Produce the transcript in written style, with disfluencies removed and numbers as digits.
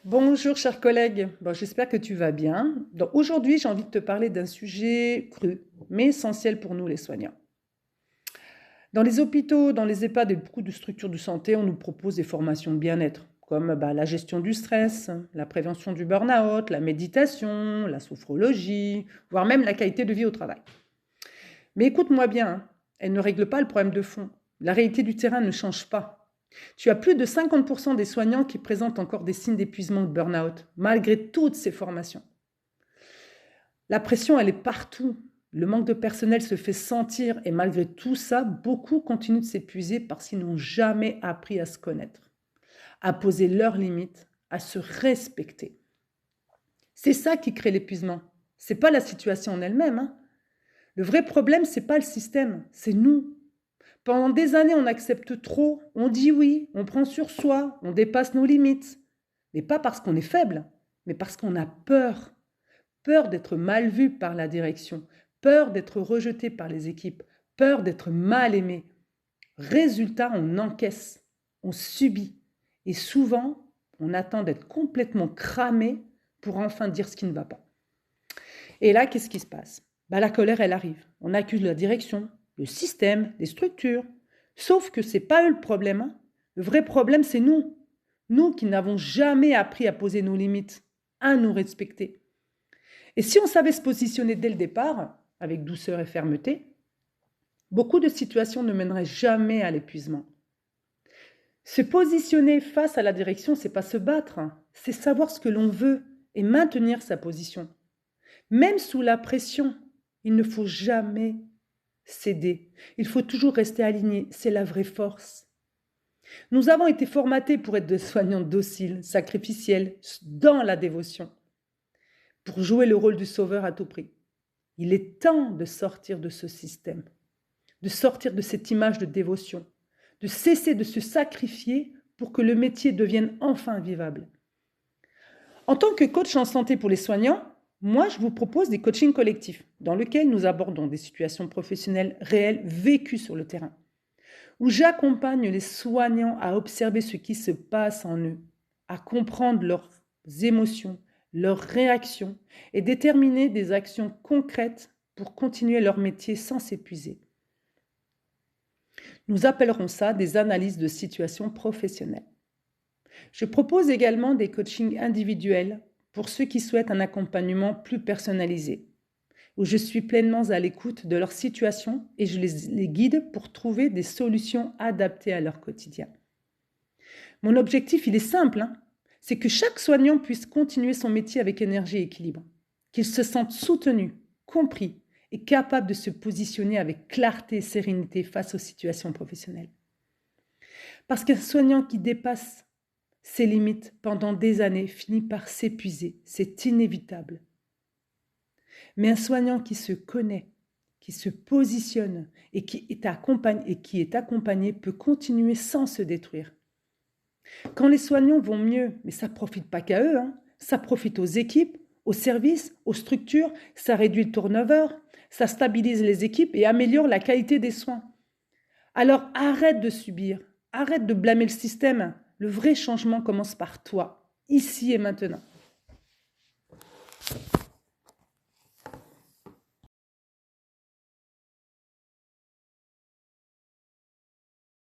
Bonjour chers collègues, j'espère que tu vas bien. Aujourd'hui, j'ai envie de te parler d'un sujet cru, mais essentiel pour nous les soignants. Dans les hôpitaux, dans les EHPAD et beaucoup de structures de santé, on nous propose des formations de bien-être, comme la gestion du stress, la prévention du burn-out, la méditation, la sophrologie, voire même la qualité de vie au travail. Mais écoute-moi bien, elles ne règlent pas le problème de fond. La réalité du terrain ne change pas. Tu as plus de 50% des soignants qui présentent encore des signes d'épuisement ou de burn-out, malgré toutes ces formations. La pression, elle est partout. Le manque de personnel se fait sentir et malgré tout ça, beaucoup continuent de s'épuiser parce qu'ils n'ont jamais appris à se connaître, à poser leurs limites, à se respecter. C'est ça qui crée l'épuisement. C'est pas la situation en elle-même. Le vrai problème, c'est pas le système, c'est nous. Pendant des années, on accepte trop, on dit oui, on prend sur soi, on dépasse nos limites. Mais pas parce qu'on est faible, mais parce qu'on a peur. Peur d'être mal vu par la direction, peur d'être rejeté par les équipes, peur d'être mal aimé. Résultat, on encaisse, on subit. Et souvent, on attend d'être complètement cramé pour enfin dire ce qui ne va pas. Et là, qu'est-ce qui se passe? La colère, elle arrive. On accuse la direction, le système, les structures. Sauf que ce n'est pas eux le problème. Le vrai problème, c'est nous. Nous qui n'avons jamais appris à poser nos limites, à nous respecter. Et si on savait se positionner dès le départ, avec douceur et fermeté, beaucoup de situations ne mèneraient jamais à l'épuisement. Se positionner face à la direction, c'est pas se battre, c'est savoir ce que l'on veut et maintenir sa position. Même sous la pression, il ne faut jamais céder. Il faut toujours rester aligné, c'est la vraie force. Nous avons été formatés pour être des soignants dociles, sacrificiels, dans la dévotion, pour jouer le rôle du sauveur à tout prix. Il est temps de sortir de ce système, de sortir de cette image de dévotion, de cesser de se sacrifier pour que le métier devienne enfin vivable. En tant que coach en santé pour les soignants, moi, je vous propose des coachings collectifs dans lesquels nous abordons des situations professionnelles réelles vécues sur le terrain, où j'accompagne les soignants à observer ce qui se passe en eux, à comprendre leurs émotions, leurs réactions et déterminer des actions concrètes pour continuer leur métier sans s'épuiser. Nous appellerons ça des analyses de situations professionnelles. Je propose également des coachings individuels pour ceux qui souhaitent un accompagnement plus personnalisé, où je suis pleinement à l'écoute de leur situation et je les guide pour trouver des solutions adaptées à leur quotidien. Mon objectif, il est simple, c'est que chaque soignant puisse continuer son métier avec énergie et équilibre, qu'il se sente soutenu, compris et capable de se positionner avec clarté et sérénité face aux situations professionnelles. Parce qu'un soignant qui dépasse ses limites pendant des années finit par s'épuiser, c'est inévitable. Mais un soignant qui se connaît, qui se positionne et qui est accompagné peut continuer sans se détruire. Quand les soignants vont mieux, mais ça ne profite pas qu'à eux, ça profite aux équipes, aux services, aux structures, ça réduit le turnover, ça stabilise les équipes et améliore la qualité des soins. Alors arrête de subir, arrête de blâmer le système. Le vrai changement commence par toi, ici et maintenant.